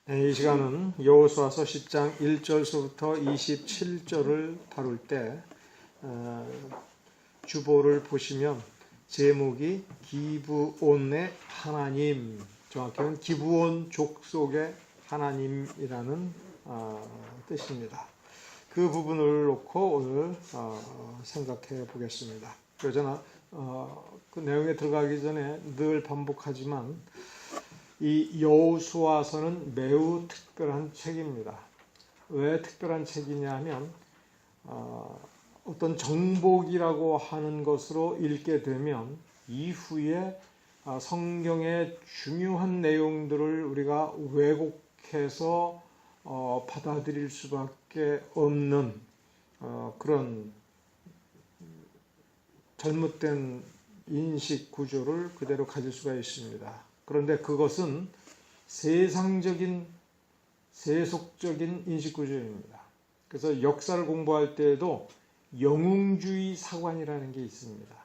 이 시간은 여호수아서 10장 1절서부터 27절을 다룰 때 주보를 보시면 제목이 기브온의 하나님, 정확히는 기브온 족속의 하나님이라는 뜻입니다. 그 부분을 놓고 오늘 생각해 보겠습니다. 그러나 그 내용에 들어가기 전에 늘 반복하지만 이 여호수아서는 매우 특별한 책입니다. 왜 특별한 책이냐 하면 어떤 정복이라고 하는 것으로 읽게 되면 이후에 성경의 중요한 내용들을 우리가 왜곡해서 받아들일 수밖에 없는 그런 잘못된 인식 구조를 그대로 가질 수가 있습니다. 그런데 그것은 세상적인 세속적인 인식 구조입니다. 그래서 역사를 공부할 때에도 영웅주의 사관이라는 게 있습니다.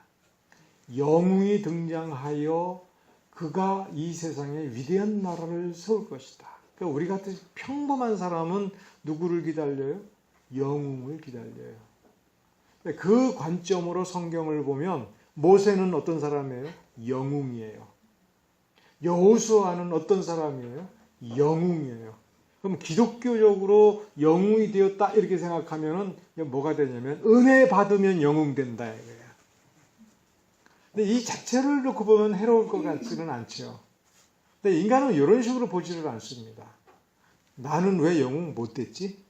영웅이 등장하여 그가 이 세상에 위대한 나라를 세울 것이다. 그러니까 우리 같은 평범한 사람은 누구를 기다려요? 영웅을 기다려요. 그 관점으로 성경을 보면 모세는 어떤 사람이에요? 영웅이에요. 여호수아는 어떤 사람이에요? 영웅이에요. 그럼 기독교적으로 영웅이 되었다 이렇게 생각하면은 뭐가 되냐면 은혜 받으면 영웅 된다 이거예요. 근데 이 자체를 놓고 보면 해로울 것 같지는 않죠. 근데 인간은 이런 식으로 보지를 않습니다. 나는 왜 영웅 못 됐지?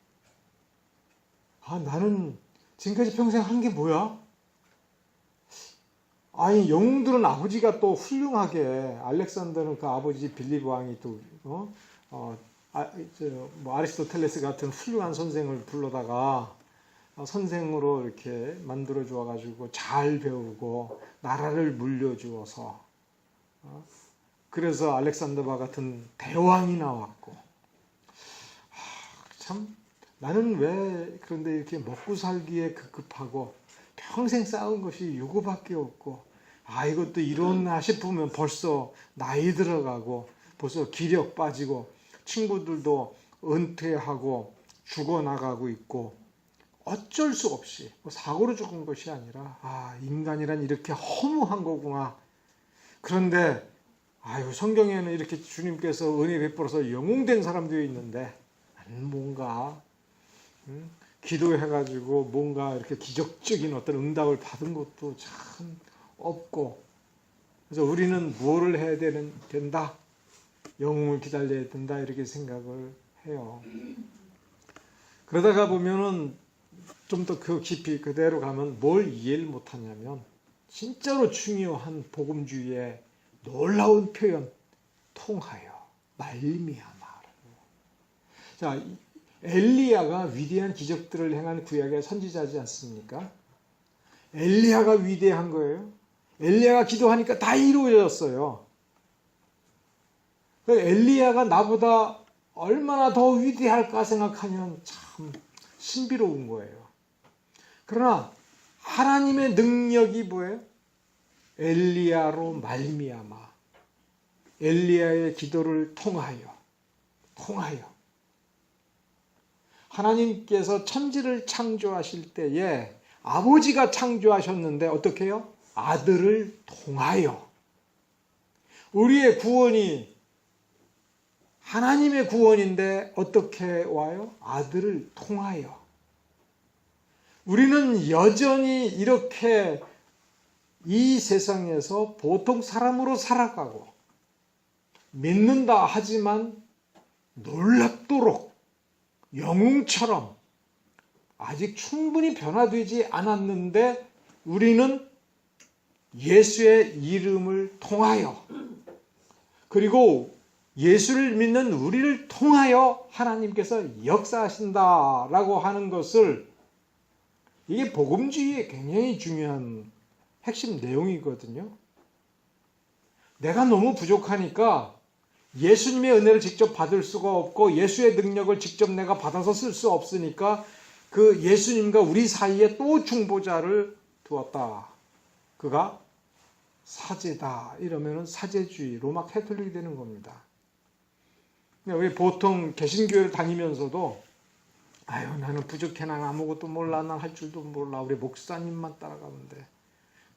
나는 지금까지 평생 한 게 뭐야? 아니 영웅들은 아버지가 또 훌륭하게 알렉산더는 그 아버지 빌립 왕이 또 아리스토텔레스 같은 훌륭한 선생을 불러다가 선생으로 이렇게 만들어 주어 가지고 잘 배우고 나라를 물려주어서 그래서 알렉산더와 같은 대왕이 나왔고 참 나는 왜 그런데 이렇게 먹고 살기에 급급하고 평생 쌓은 것이 요거밖에 없고 이것도 이렇나 싶으면 벌써 나이 들어가고 벌써 기력 빠지고 친구들도 은퇴하고 죽어나가고 있고 어쩔 수 없이 사고로 죽은 것이 아니라 인간이란 이렇게 허무한 거구나. 그런데 성경에는 이렇게 주님께서 은혜 베풀어서 영웅된 사람들이 있는데 나는 뭔가 기도해가지고 뭔가 이렇게 기적적인 어떤 응답을 받은 것도 참 없고 그래서 우리는 뭐를 해야 된다? 영웅을 기다려야 된다 이렇게 생각을 해요. 그러다가 보면은 좀 더 그 깊이 그대로 가면 뭘 이해를 못하냐면 진짜로 중요한 복음주의의 놀라운 표현 통하여 말미암아. 자, 엘리야가 위대한 기적들을 행한 구약의 선지자지 않습니까? 엘리야가 위대한 거예요. 엘리야가 기도하니까 다 이루어졌어요. 엘리야가 나보다 얼마나 더 위대할까 생각하면 참 신비로운 거예요. 그러나 하나님의 능력이 뭐예요? 엘리야로 말미암아 엘리야의 기도를 통하여 하나님께서 천지를 창조하실 때에 아버지가 창조하셨는데 어떻게 해요? 아들을 통하여 우리의 구원이 하나님의 구원인데 어떻게 와요? 아들을 통하여 우리는 여전히 이렇게 이 세상에서 보통 사람으로 살아가고 믿는다 하지만 놀랍도록 영웅처럼 아직 충분히 변화되지 않았는데 우리는 예수의 이름을 통하여 그리고 예수를 믿는 우리를 통하여 하나님께서 역사하신다라고 하는 것을 이게 복음주의의 굉장히 중요한 핵심 내용이거든요. 내가 너무 부족하니까 예수님의 은혜를 직접 받을 수가 없고 예수의 능력을 직접 내가 받아서 쓸 수 없으니까 그 예수님과 우리 사이에 또 중보자를 두었다. 그가 사제다. 이러면은 사제주의, 로마 캐톨릭이 되는 겁니다. 우리 보통 개신교를 다니면서도 아유 나는 부족해, 난 아무것도 몰라, 난 할 줄도 몰라, 우리 목사님만 따라가면 돼.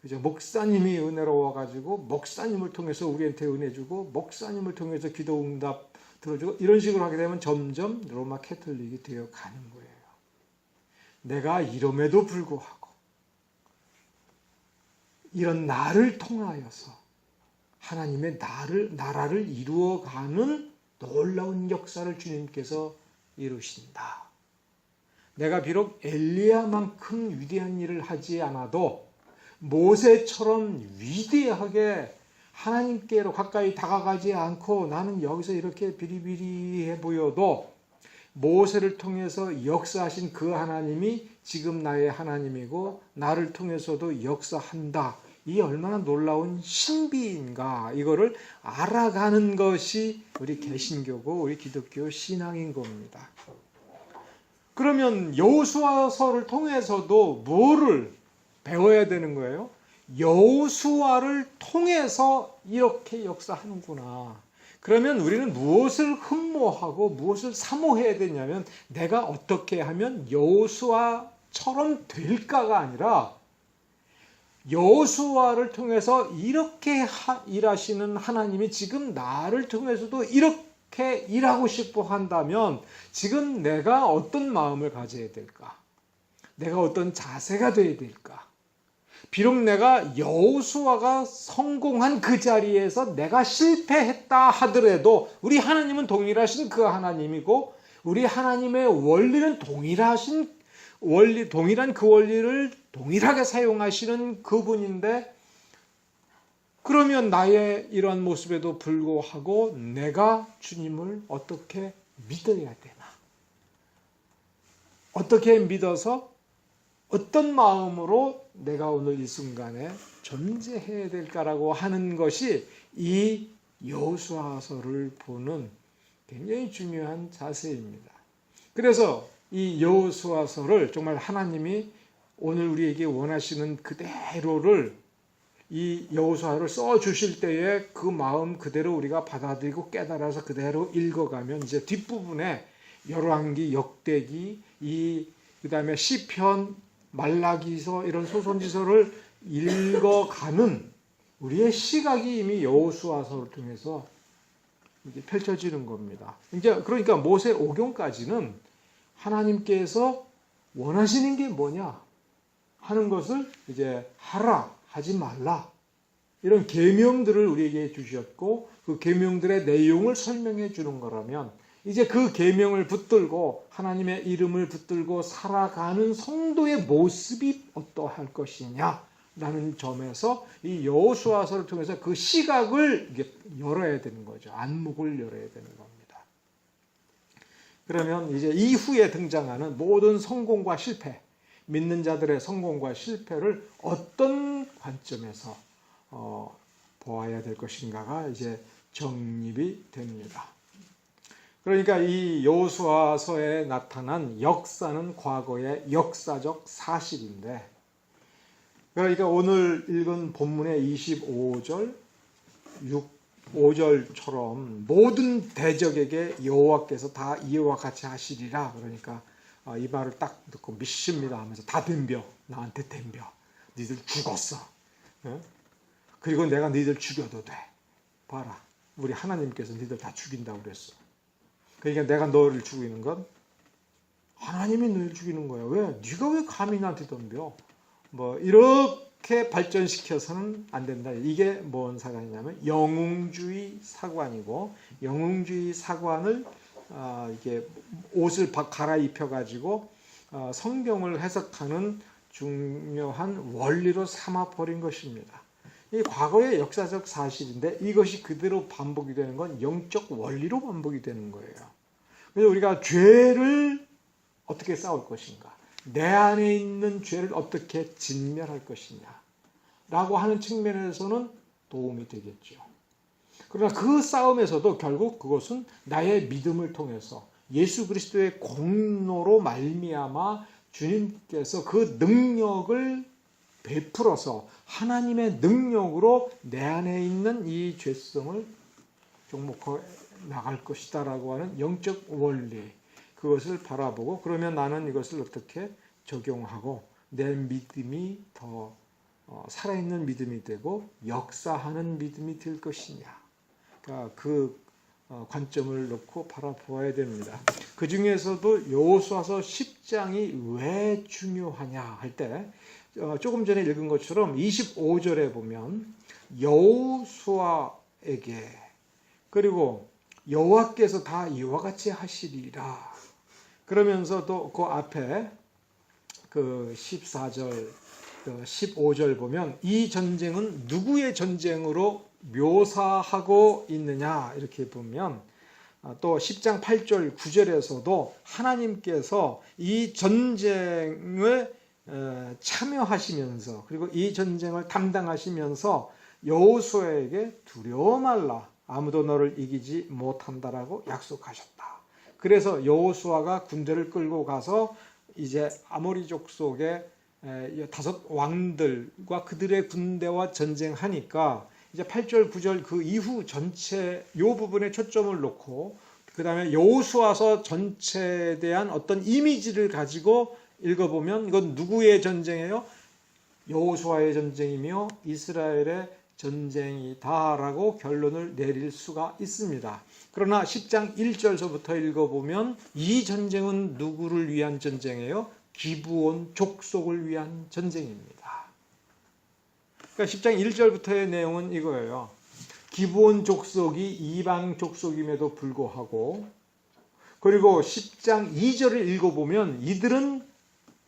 그죠? 목사님이 은혜로워가지고 목사님을 통해서 우리한테 은혜 주고 목사님을 통해서 기도 응답 들어주고 이런 식으로 하게 되면 점점 로마 캐톨릭이 되어 가는 거예요. 내가 이름에도 불구하고 이런 나를 통하여서 하나님의 나라를 이루어가는 놀라운 역사를 주님께서 이루신다. 내가 비록 엘리야만큼 위대한 일을 하지 않아도 모세처럼 위대하게 하나님께로 가까이 다가가지 않고 나는 여기서 이렇게 비리비리해 보여도 모세를 통해서 역사하신 그 하나님이 지금 나의 하나님이고 나를 통해서도 역사한다. 이 얼마나 놀라운 신비인가, 이거를 알아가는 것이 우리 개신교고 우리 기독교 신앙인 겁니다. 그러면 여호수아서를 통해서도 뭐를 배워야 되는 거예요? 여호수아를 통해서 이렇게 역사하는구나. 그러면 우리는 무엇을 흠모하고 무엇을 사모해야 되냐면 내가 어떻게 하면 여호수아처럼 될까가 아니라 여호수아를 통해서 이렇게 일하시는 하나님이 지금 나를 통해서도 이렇게 일하고 싶어 한다면 지금 내가 어떤 마음을 가져야 될까? 내가 어떤 자세가 되어야 될까? 비록 내가 여호수아가 성공한 그 자리에서 내가 실패했다 하더라도 우리 하나님은 동일하신 그 하나님이고 우리 하나님의 원리는 동일한 그 원리를 동일하게 사용하시는 그분인데, 그러면 나의 이러한 모습에도 불구하고 내가 주님을 어떻게 믿어야 되나? 어떻게 믿어서 어떤 마음으로 내가 오늘 이 순간에 존재해야 될까라고 하는 것이 이 여호수아서를 보는 굉장히 중요한 자세입니다. 그래서 이 여호수아서를 정말 하나님이 오늘 우리에게 원하시는 그대로를 이 여호수아를 써 주실 때에 그 마음 그대로 우리가 받아들이고 깨달아서 그대로 읽어가면 이제 뒷부분에 열왕기, 역대기, 그다음에 시편, 말라기서 이런 소선지서를 읽어가는 우리의 시각이 이미 여호수아서를 통해서 이제 펼쳐지는 겁니다. 이제 그러니까 모세 오경까지는 하나님께서 원하시는 게 뭐냐 하는 것을 이제 하라, 하지 말라 이런 계명들을 우리에게 주셨고 그 계명들의 내용을 설명해 주는 거라면 이제 그 계명을 붙들고 하나님의 이름을 붙들고 살아가는 성도의 모습이 어떠할 것이냐라는 점에서 이 여호수아서를 통해서 그 시각을 열어야 되는 거죠. 안목을 열어야 되는 겁니다. 그러면 이제 이후에 등장하는 모든 성공과 실패, 믿는 자들의 성공과 실패를 어떤 관점에서 보아야 될 것인가가 이제 정립이 됩니다. 그러니까 이 여호수아서에 나타난 역사는 과거의 역사적 사실인데, 그러니까 오늘 읽은 본문의 25절, 5절처럼 모든 대적에게 여호와께서 다 이와 같이 하시리라. 그러니까 이 말을 딱 듣고 믿습니다 하면서 다 덤벼, 나한테 덤벼, 니들 죽었어. 그리고 내가 니들 죽여도 돼. 봐라, 우리 하나님께서 니들 다 죽인다고 그랬어. 그러니까 내가 너를 죽이는 건 하나님이 너를 죽이는 거야. 왜? 네가 왜 감히 나한테 덤벼? 뭐 이렇게 발전시켜서는 안 된다. 이게 뭔 사관이냐면 영웅주의 사관이고, 영웅주의 사관을 이게 옷을 갈아입혀 가지고 성경을 해석하는 중요한 원리로 삼아 버린 것입니다. 이 과거의 역사적 사실인데 이것이 그대로 반복이 되는 건 영적 원리로 반복이 되는 거예요. 그래서 우리가 죄를 어떻게 싸울 것인가, 내 안에 있는 죄를 어떻게 진멸할 것이냐 라고 하는 측면에서는 도움이 되겠죠. 그러나 그 싸움에서도 결국 그것은 나의 믿음을 통해서 예수 그리스도의 공로로 말미암아 주님께서 그 능력을 베풀어서 하나님의 능력으로 내 안에 있는 이 죄성을 나갈 것이다라고 하는 영적 원리, 그것을 바라보고, 그러면 나는 이것을 어떻게 적용하고 내 믿음이 더 살아있는 믿음이 되고 역사하는 믿음이 될 것이냐. 그러니까 그 관점을 놓고 바라보아야 됩니다. 그 중에서도 여호수아서 10장이 왜 중요하냐 할 때, 조금 전에 읽은 것처럼 25절에 보면 여호수아에게, 그리고 여호와께서 다 이와 같이 하시리라, 그러면서도 그 앞에 그 14절, 15절 보면 이 전쟁은 누구의 전쟁으로 묘사하고 있느냐 이렇게 보면, 또 10장 8절 9절에서도 하나님께서 이 전쟁을 참여하시면서, 그리고 이 전쟁을 담당하시면서 여호수아에게 두려워 말라, 아무도 너를 이기지 못한다라고 약속하셨다. 그래서 여호수아가 군대를 끌고 가서 이제 아모리 족속의 5 왕들과 그들의 군대와 전쟁하니까, 이제 8절 9절 그 이후 전체 요 부분에 초점을 놓고, 그 다음에 여호수아서 전체에 대한 어떤 이미지를 가지고 읽어보면 이건 누구의 전쟁이에요? 여호수아의 전쟁이며 이스라엘의 전쟁이다라고 결론을 내릴 수가 있습니다. 그러나 10장 1절서부터 읽어보면 이 전쟁은 누구를 위한 전쟁이에요? 기브온 족속을 위한 전쟁입니다. 그러니까 10장 1절부터의 내용은 이거예요. 기브온 족속이 이방 족속임에도 불구하고, 그리고 10장 2절을 읽어보면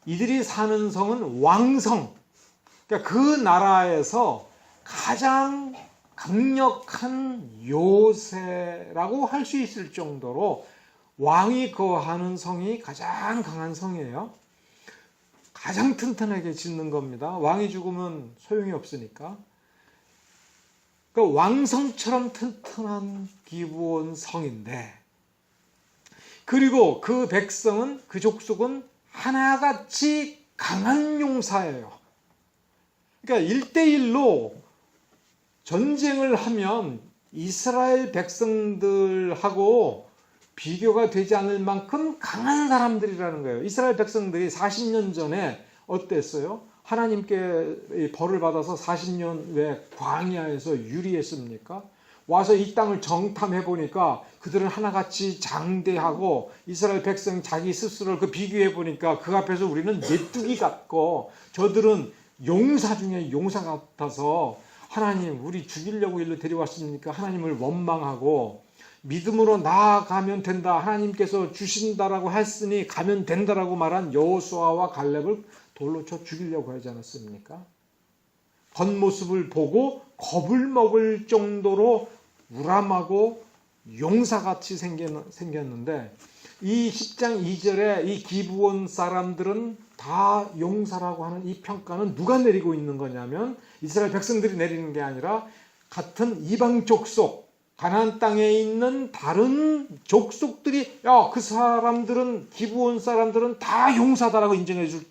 이들이 사는 성은 왕성, 그러니까 그 나라에서 가장 강력한 요새라고 할 수 있을 정도로 왕이 거하는 성이 가장 강한 성이에요. 가장 튼튼하게 짓는 겁니다. 왕이 죽으면 소용이 없으니까. 그 왕성처럼 튼튼한 기브온 성인데, 그리고 그 백성은, 그 족속은 하나같이 강한 용사예요. 그러니까 1대1로 전쟁을 하면 이스라엘 백성들하고 비교가 되지 않을 만큼 강한 사람들이라는 거예요. 이스라엘 백성들이 40년 전에 어땠어요? 하나님께 벌을 받아서 40년 왜 광야에서 유리했습니까? 와서 이 땅을 정탐해 보니까 그들은 하나같이 장대하고, 이스라엘 백성 자기 스스로를 그 비교해 보니까 그 앞에서 우리는 메뚜기 같고, 저들은 용사 중에 용사 같아서 하나님 우리 죽이려고 일로 데려왔으니까 하나님을 원망하고, 믿음으로 나아가면 된다, 하나님께서 주신다라고 했으니 가면 된다라고 말한 여호수아와 갈렙을 돌로 쳐 죽이려고 하지 않았습니까? 겉모습을 보고 겁을 먹을 정도로 우람하고 용사같이 생겼는데, 이 10장 2절에 이 기브온 사람들은 다 용사라고 하는 이 평가는 누가 내리고 있는 거냐면, 이스라엘 백성들이 내리는 게 아니라 같은 이방 족속, 가나안 땅에 있는 다른 족속들이, 야, 그 사람들은, 기브온 사람들은 다 용사다라고 인정해 줄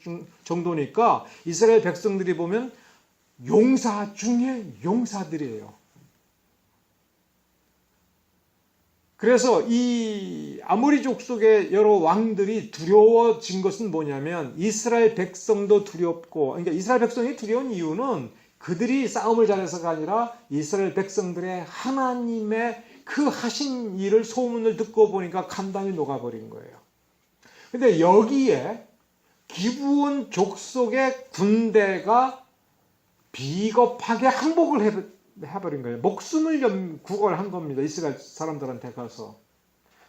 정도니까 이스라엘 백성들이 보면 용사 중에 용사들이에요. 그래서 이 아모리 족속의 여러 왕들이 두려워진 것은 뭐냐면, 이스라엘 백성도 두렵고, 그러니까 이스라엘 백성이 두려운 이유는 그들이 싸움을 잘해서가 아니라 이스라엘 백성들의 하나님의 그 하신 일을, 소문을 듣고 보니까 감당이 녹아버린 거예요. 근데 여기에 기브온 족속의 군대가 비겁하게 항복을 해버린 거예요. 목숨을 구걸한 겁니다. 이스라엘 사람들한테 가서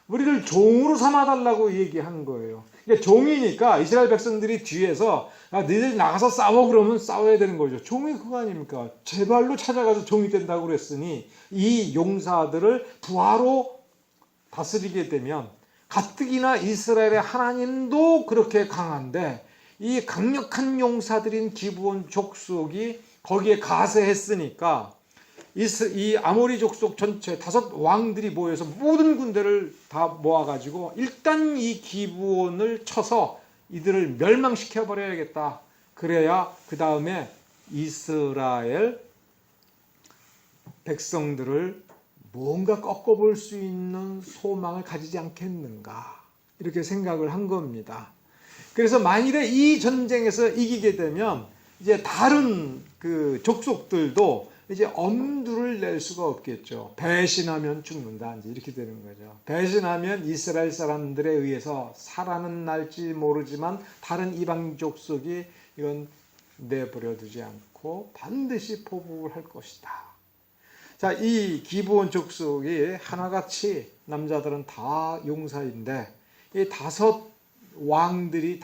우리를 종으로 삼아달라고 얘기한 거예요. 그러니까 종이니까 이스라엘 백성들이 뒤에서, 너희들 나가서 싸워 그러면 싸워야 되는 거죠. 종이 그거 아닙니까? 제 발로 찾아가서 종이 된다고 그랬으니 이 용사들을 부하로 다스리게 되면, 가뜩이나 이스라엘의 하나님도 그렇게 강한데 이 강력한 용사들인 기브온 족속이 거기에 가세했으니까 이 아모리 족속 전체 5 왕들이 모여서 모든 군대를 다 모아가지고 일단 이 기브온을 쳐서 이들을 멸망시켜 버려야겠다. 그래야 그 다음에 이스라엘 백성들을 뭔가 꺾어볼 수 있는 소망을 가지지 않겠는가 이렇게 생각을 한 겁니다. 그래서 만일에 이 전쟁에서 이기게 되면 이제 다른 그 족속들도 이제 엄두를 낼 수가 없겠죠. 배신하면 죽는다 이제 이렇게 되는 거죠. 배신하면 이스라엘 사람들에 의해서 살아는 날지 모르지만 다른 이방 족속이 이건 내버려 두지 않고 반드시 포복을 할 것이다. 자, 이 기브온 족속이 하나같이 남자들은 다 용사인데 이 다섯 왕국이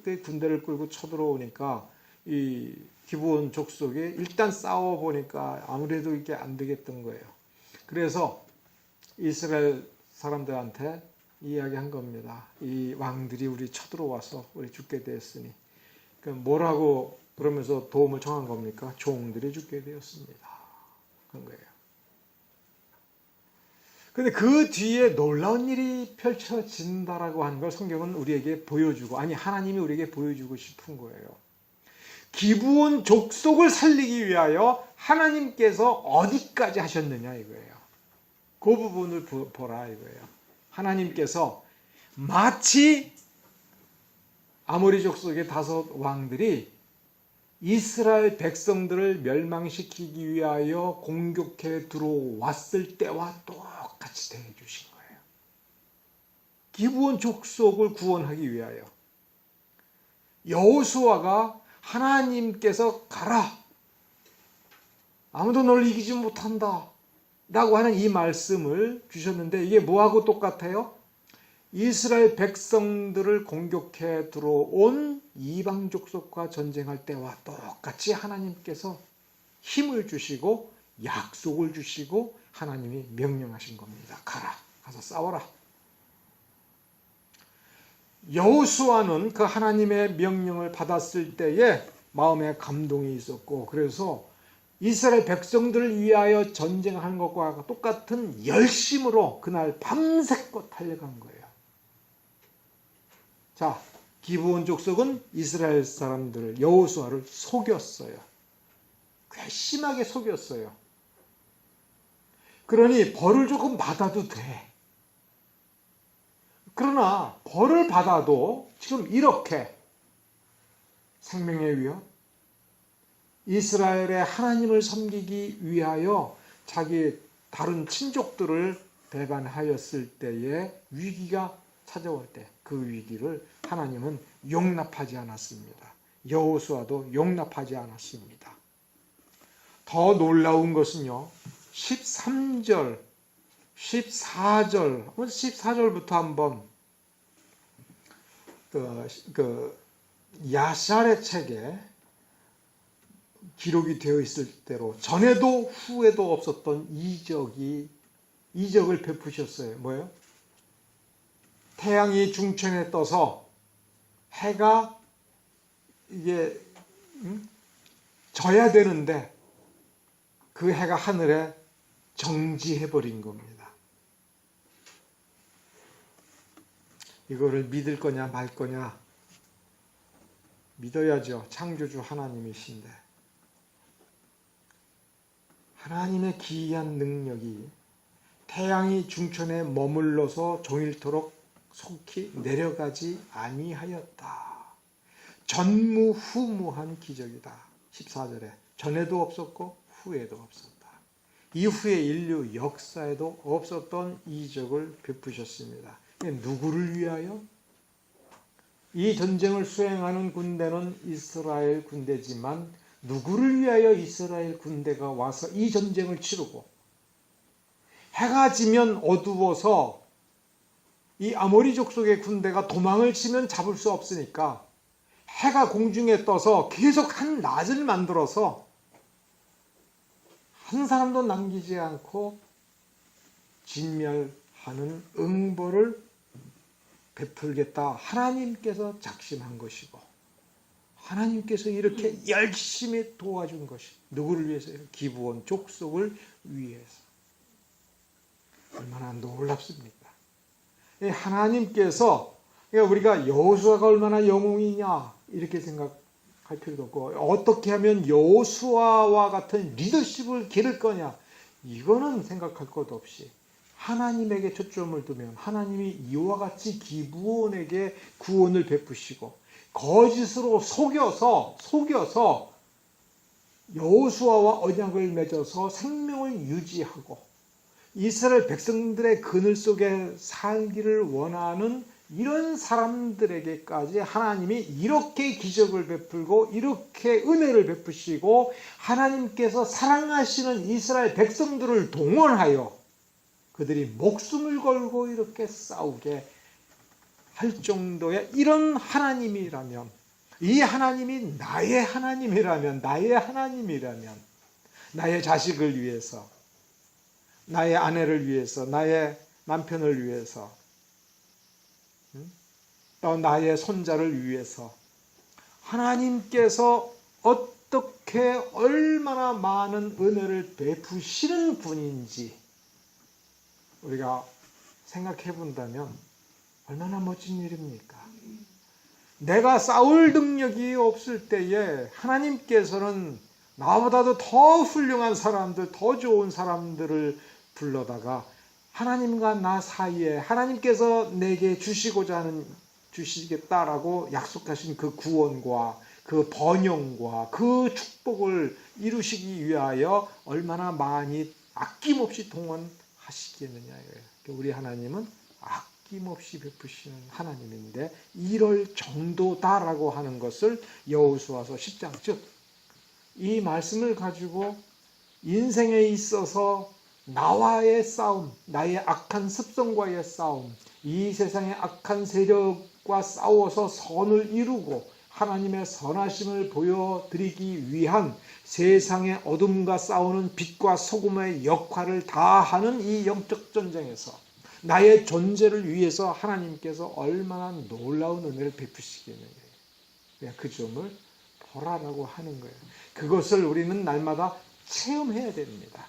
그 군대를 끌고 쳐들어오니까 이 기브온 족속이 일단 싸워 보니까 아무래도 이게 안 되겠던 거예요. 그래서 이스라엘 사람들한테 이야기한 겁니다. 이 왕들이 우리 쳐들어와서 우리 죽게 되었으니 뭐라고 그러면서 도움을 청한 겁니까? 종들이 죽게 되었습니다. 그런 거예요. 근데 그 뒤에 놀라운 일이 펼쳐진다라고 하는 걸 성경은 우리에게 보여주고, 아니 하나님이 우리에게 보여주고 싶은 거예요. 기브온 족속을 살리기 위하여 하나님께서 어디까지 하셨느냐 이거예요. 그 부분을 보라 이거예요. 하나님께서 마치 아모리 족속의 다섯 왕들이 이스라엘 백성들을 멸망시키기 위하여 공격해 들어왔을 때와 똑같이 대해 주신 거예요. 기브온 족속을 구원하기 위하여 여호수아가 하나님께서 가라, 아무도 너를 이기지 못한다 라고 하는 이 말씀을 주셨는데, 이게 뭐하고 똑같아요? 이스라엘 백성들을 공격해 들어온 이방 족속과 전쟁할 때와 똑같이 하나님께서 힘을 주시고 약속을 주시고 하나님이 명령하신 겁니다. 가라, 가서 싸워라. 여호수아는 그 하나님의 명령을 받았을 때에 마음에 감동이 있었고, 그래서 이스라엘 백성들을 위하여 전쟁하는 것과 똑같은 열심으로 그날 밤새껏 달려간 거예요. 자, 기브온 족속은 이스라엘 사람들을, 여호수아를 속였어요. 괘씸하게 속였어요. 그러니 벌을 조금 받아도 돼. 그러나 벌을 받아도 지금 이렇게 생명의 위협, 이스라엘의 하나님을 섬기기 위하여 자기 다른 친족들을 배반하였을 때에 위기가 찾아올 때 그 위기를 하나님은 용납하지 않았습니다. 여호수아도 용납하지 않았습니다. 더 놀라운 것은요, 13절, 14절, 14절부터 한번 야샬의 책에 기록이 되어 있을 대로 전에도 후에도 없었던 이적을 베푸셨어요. 뭐예요? 태양이 중천에 떠서 해가 이게 져야 되는데 그 해가 하늘에 정지해버린 겁니다. 이거를 믿을 거냐 말 거냐? 믿어야죠. 창조주 하나님이신데. 하나님의 기이한 능력이 태양이 중천에 머물러서 종일토록 속히 내려가지 아니하였다. 전무후무한 기적이다. 14절에 전에도 없었고 후에도 없었다. 이후에 인류 역사에도 없었던 이적을 베푸셨습니다. 누구를 위하여? 이 전쟁을 수행하는 군대는 이스라엘 군대지만 누구를 위하여 이스라엘 군대가 와서 이 전쟁을 치르고, 해가 지면 어두워서 이 아모리 족속의 군대가 도망을 치면 잡을 수 없으니까 해가 공중에 떠서 계속 한 낮을 만들어서 한 사람도 남기지 않고 진멸하는 응보를 베풀겠다. 하나님께서 작심한 것이고 하나님께서 이렇게 열심히 도와준 것이 누구를 위해서요? 기브온 족속을 위해서. 얼마나 놀랍습니까? 하나님께서, 우리가 여호수아가 얼마나 영웅이냐 이렇게 생각할 필요도 없고, 어떻게 하면 여호수아와 같은 리더십을 기를 거냐, 이거는 생각할 것 없이 하나님에게 초점을 두면 하나님이 이와 같이 기브온에게 구원을 베푸시고 거짓으로 속여서 여호수아와 언약을 맺어서 생명을 유지하고 이스라엘 백성들의 그늘 속에 살기를 원하는 이런 사람들에게까지 하나님이 이렇게 기적을 베풀고 이렇게 은혜를 베푸시고 하나님께서 사랑하시는 이스라엘 백성들을 동원하여 그들이 목숨을 걸고 이렇게 싸우게 할 정도의 이런 하나님이라면, 이 하나님이 나의 하나님이라면, 나의 자식을 위해서, 나의 아내를 위해서, 나의 남편을 위해서, 또 나의 손자를 위해서 하나님께서 어떻게 얼마나 많은 은혜를 베푸시는 분인지 우리가 생각해 본다면 얼마나 멋진 일입니까? 내가 싸울 능력이 없을 때에 하나님께서는 나보다도 더 훌륭한 사람들, 더 좋은 사람들을 불러다가 하나님과 나 사이에 하나님께서 내게 주시겠다라고 약속하신 그 구원과 그 번영과 그 축복을 이루시기 위하여 얼마나 많이 아낌없이 동원하시겠느냐예요. 우리 하나님은 아낌없이 베푸시는 하나님인데 이럴 정도다라고 하는 것을 여호수아서 10장, 즉 이 말씀을 가지고 인생에 있어서 나와의 싸움, 나의 악한 습성과의 싸움, 이 세상의 악한 세력과 싸워서 선을 이루고 하나님의 선하심을 보여드리기 위한 세상의 어둠과 싸우는 빛과 소금의 역할을 다하는 이 영적 전쟁에서 나의 존재를 위해서 하나님께서 얼마나 놀라운 은혜를 베푸시겠느냐. 그냥 그 점을 보라라고 하는 거예요. 그것을 우리는 날마다 체험해야 됩니다.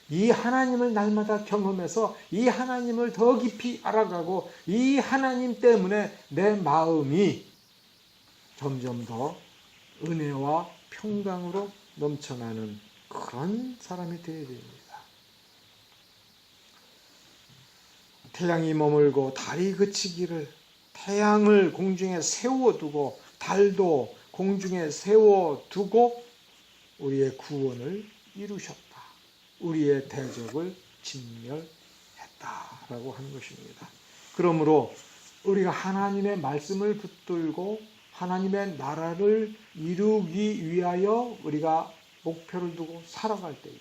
이 하나님을 날마다 경험해서 이 하나님을 더 깊이 알아가고 이 하나님 때문에 내 마음이 점점 더 은혜와 평강으로 넘쳐나는 그런 사람이 되어야 됩니다. 태양이 머물고 달이 그치기를 태양을 공중에 세워두고 달도 공중에 세워두고 우리의 구원을 이루셨다. 우리의 대적을 진멸했다라고 하는 것입니다. 그러므로 우리가 하나님의 말씀을 붙들고 하나님의 나라를 이루기 위하여 우리가 목표를 두고 살아갈 때에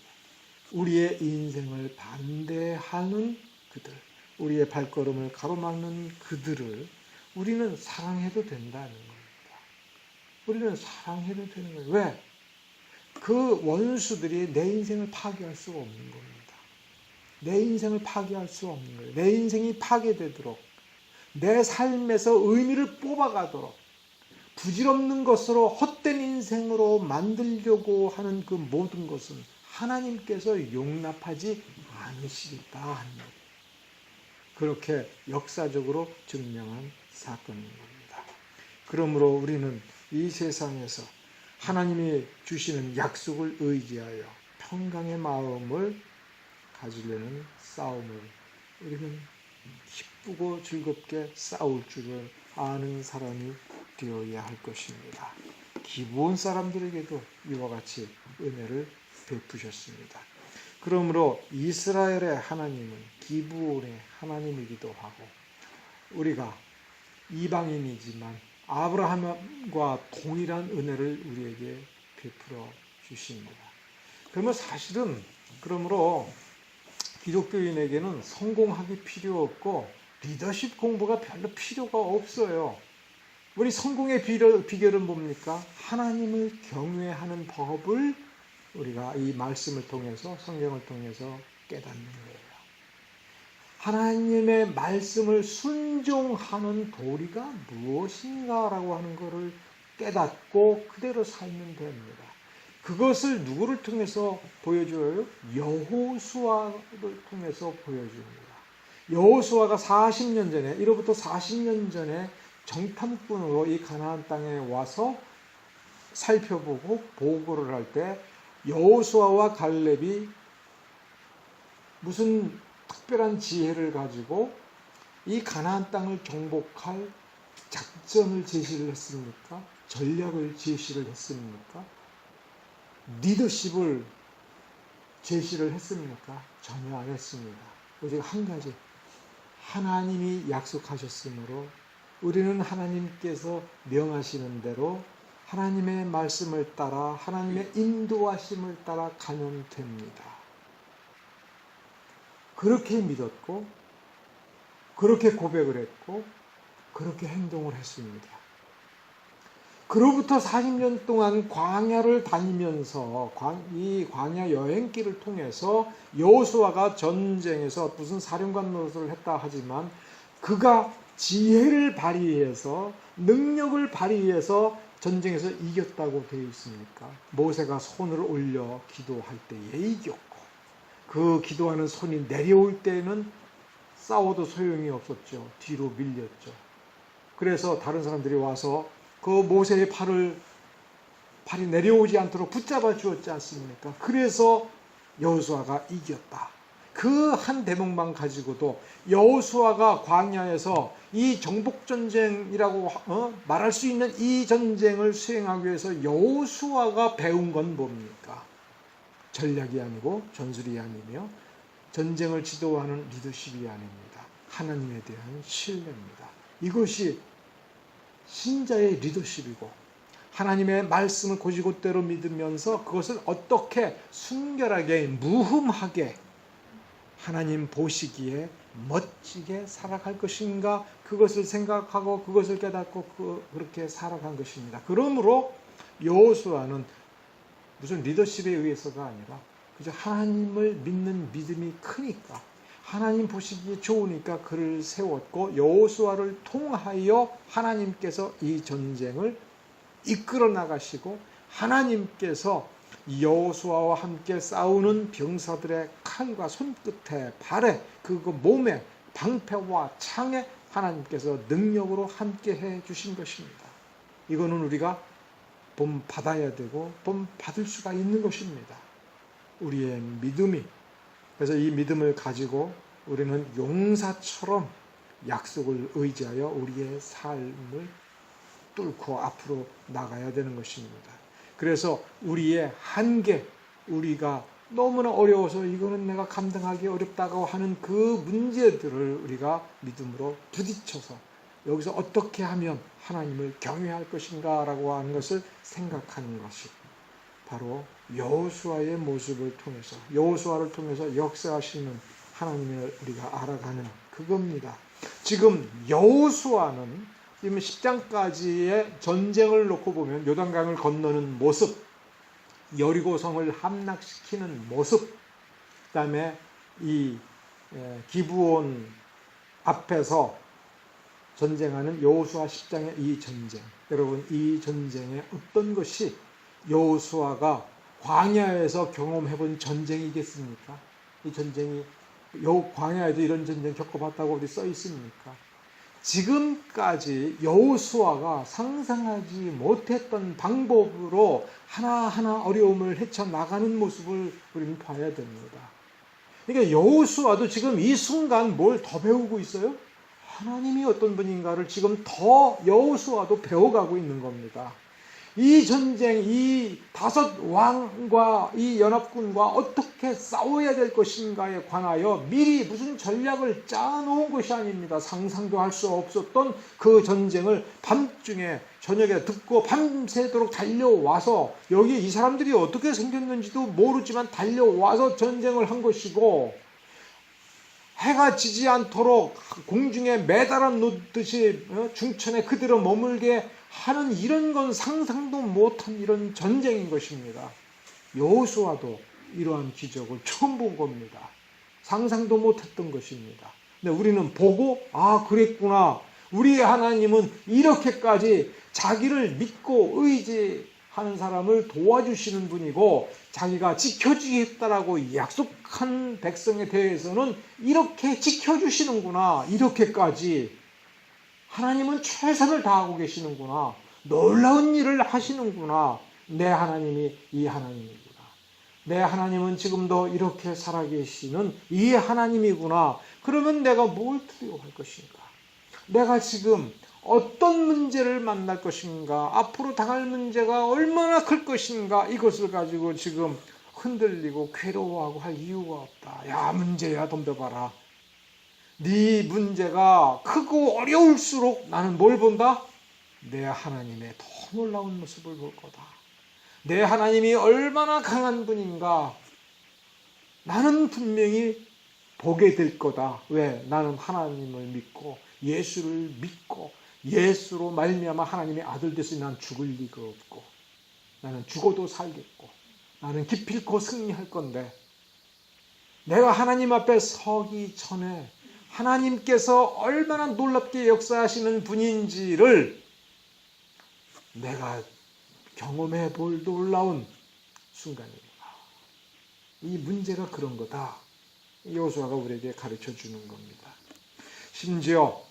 우리의 인생을 반대하는 그들, 우리의 발걸음을 가로막는 그들을 우리는 사랑해도 된다는 겁니다. 우리는 사랑해도 되는 거예요. 왜? 그 원수들이 내 인생을 파괴할 수가 없는 겁니다. 내 인생을 파괴할 수 없는 거예요. 내 인생이 파괴되도록, 내 삶에서 의미를 뽑아가도록, 부질없는 것으로 헛된 인생으로 만들려고 하는 그 모든 것은 하나님께서 용납하지 않으시겠다 하는 거예요. 그렇게 역사적으로 증명한 사건인 겁니다. 그러므로 우리는 이 세상에서 하나님이 주시는 약속을 의지하여 평강의 마음을 가지려는 싸움을 우리는 기쁘고 즐겁게 싸울 줄을 아는 사람이 되어야 할 것입니다. 기브온 사람들에게도 이와 같이 은혜를 베푸셨습니다. 그러므로 이스라엘의 하나님은 기브온의 하나님이기도 하고 우리가 이방인이지만 아브라함과 동일한 은혜를 우리에게 베풀어 주십니다. 그러면 사실은 그러므로 기독교인에게는 성공하기 필요 없고 리더십 공부가 별로 필요가 없어요. 우리 성공의 비결은 뭡니까? 하나님을 경외하는 법을 우리가 이 말씀을 통해서 성경을 통해서 깨닫는 거예요. 하나님의 말씀을 순종하는 도리가 무엇인가라고 하는 것을 깨닫고 그대로 살면 됩니다. 그것을 누구를 통해서 보여줘요? 여호수아를 통해서 보여줍니다. 여호수아가 40년 전에, 이로부터 40년 전에 정탐꾼으로 이 가나안 땅에 와서 살펴보고 보고를 할 때 여호수아와 갈렙이 무슨 특별한 지혜를 가지고 이 가나안 땅을 정복할 작전을 제시를 했습니까? 전략을 제시를 했습니까? 리더십을 제시를 했습니까? 전혀 안 했습니다. 오직 한 가지, 하나님이 약속하셨으므로 우리는 하나님께서 명하시는 대로 하나님의 말씀을 따라 하나님의 인도하심을 따라 가면 됩니다. 그렇게 믿었고 그렇게 고백을 했고 그렇게 행동을 했습니다. 그로부터 40년 동안 광야를 다니면서 이 광야 여행길을 통해서 여호수아가 전쟁에서 무슨 사령관 노릇을 했다 하지만 그가 지혜를 발휘해서 능력을 발휘해서 전쟁에서 이겼다고 되어 있습니까? 모세가 손을 올려 기도할 때에 이겼고 그 기도하는 손이 내려올 때는 싸워도 소용이 없었죠. 뒤로 밀렸죠. 그래서 다른 사람들이 와서 그 모세의 팔이 내려오지 않도록 붙잡아 주었지 않습니까? 그래서 여호수아가 이겼다. 그 한 대목만 가지고도 여호수아가 광야에서 이 정복전쟁이라고 말할 수 있는 이 전쟁을 수행하기 위해서 여호수아가 배운 건 뭡니까? 전략이 아니고 전술이 아니며 전쟁을 지도하는 리더십이 아닙니다. 하나님에 대한 신뢰입니다. 이것이 신자의 리더십이고 하나님의 말씀을 곧이곧대로 믿으면서 그것을 어떻게 순결하게 무흠하게 하나님 보시기에 멋지게 살아갈 것인가 그것을 생각하고 그것을 깨닫고 그렇게 살아간 것입니다. 그러므로 여호수아는 무슨 리더십에 의해서가 아니라 그저 하나님을 믿는 믿음이 크니까 하나님 보시기에 좋으니까 그를 세웠고 여호수아를 통하여 하나님께서 이 전쟁을 이끌어 나가시고 하나님께서 여호수아와 함께 싸우는 병사들의 칼과 손끝에 발에 그거 몸에 방패와 창에 하나님께서 능력으로 함께 해 주신 것입니다. 이거는 우리가 본 받아야 되고 본 받을 수가 있는 것입니다. 우리의 믿음이. 그래서 이 믿음을 가지고 우리는 용사처럼 약속을 의지하여 우리의 삶을 뚫고 앞으로 나가야 되는 것입니다. 그래서 우리의 한계, 우리가 너무나 어려워서 이거는 내가 감당하기 어렵다고 하는 그 문제들을 우리가 믿음으로 부딪혀서 여기서 어떻게 하면 하나님을 경외할 것인가 라고 하는 것을 생각하는 것이 바로 여호수아의 모습을 통해서 여호수아를 통해서 역사하시는 하나님을 우리가 알아가는 그겁니다. 지금 여호수아는 지금 10장까지의 전쟁을 놓고 보면 요단강을 건너는 모습, 여리고성을 함락시키는 모습, 그다음에 이 기브온 앞에서 전쟁하는 여호수아 10장의 이 전쟁. 여러분 이 전쟁에 어떤 것이 여호수아가 광야에서 경험해본 전쟁이겠습니까? 이 전쟁이 광야에도 이런 전쟁 겪어봤다고 어디 써 있습니까? 지금까지 여호수아가 상상하지 못했던 방법으로 하나하나 어려움을 헤쳐나가는 모습을 우리는 봐야 됩니다. 그러니까 여호수아도 지금 이 순간 뭘 더 배우고 있어요? 하나님이 어떤 분인가를 지금 더 여호수아도 배워가고 있는 겁니다. 이 전쟁, 이 5 왕과 이 연합군과 어떻게 싸워야 될 것인가에 관하여 미리 무슨 전략을 짜놓은 것이 아닙니다. 상상도 할 수 없었던 그 전쟁을 밤중에 저녁에 듣고 밤새도록 달려와서 여기 이 사람들이 어떻게 생겼는지도 모르지만 달려와서 전쟁을 한 것이고 해가 지지 않도록 공중에 매달아 놓듯이 중천에 그대로 머물게 하는 이런 건 상상도 못한 이런 전쟁인 것입니다. 여호수아도 이러한 기적을 처음 본 겁니다. 상상도 못했던 것입니다. 근데 우리는 보고 그랬구나. 우리의 하나님은 이렇게까지 자기를 믿고 의지하는 사람을 도와주시는 분이고 자기가 지켜주겠다라고 약속한 백성에 대해서는 이렇게 지켜주시는구나. 이렇게까지 하나님은 최선을 다하고 계시는구나. 놀라운 일을 하시는구나. 내 하나님이 이 하나님이구나. 내 하나님은 지금도 이렇게 살아계시는 이 하나님이구나. 그러면 내가 뭘 두려워할 것인가? 내가 지금 어떤 문제를 만날 것인가? 앞으로 당할 문제가 얼마나 클 것인가? 이것을 가지고 지금 흔들리고 괴로워하고 할 이유가 없다. 야, 문제야 덤벼봐라. 네 문제가 크고 어려울수록 나는 뭘 본다? 내 하나님의 더 놀라운 모습을 볼 거다. 내 하나님이 얼마나 강한 분인가 나는 분명히 보게 될 거다. 왜? 나는 하나님을 믿고 예수를 믿고 예수로 말미암아 하나님의 아들 됐으니 난 죽을 리가 없고 나는 죽어도 살겠고 나는 기필코 승리할 건데 내가 하나님 앞에 서기 전에 하나님께서 얼마나 놀랍게 역사하시는 분인지를 내가 경험해 볼 놀라운 순간입니다. 이 문제가 그런 거다. 여호수아가 우리에게 가르쳐 주는 겁니다. 심지어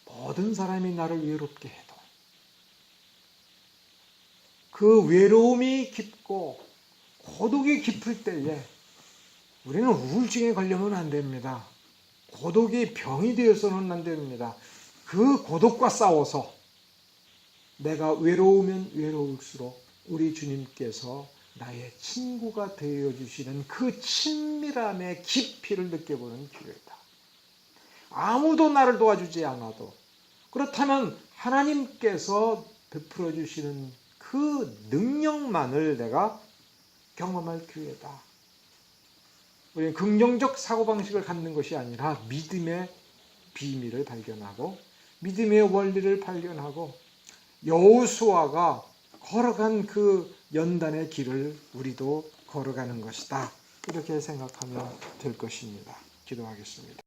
모든 사람이 나를 외롭게 해도 그 외로움이 깊고 고독이 깊을 때에 우리는 우울증에 걸리면 안 됩니다. 고독이 병이 되어서는 안 됩니다. 그 고독과 싸워서 내가 외로우면 외로울수록 우리 주님께서 나의 친구가 되어주시는 그 친밀함의 깊이를 느껴보는 기회다. 아무도 나를 도와주지 않아도 그렇다면 하나님께서 베풀어 주시는 그 능력만을 내가 경험할 기회다. 우리는 긍정적 사고방식을 갖는 것이 아니라 믿음의 비밀을 발견하고 믿음의 원리를 발견하고 여호수아가 걸어간 그 연단의 길을 우리도 걸어가는 것이다. 이렇게 생각하면 될 것입니다. 기도하겠습니다.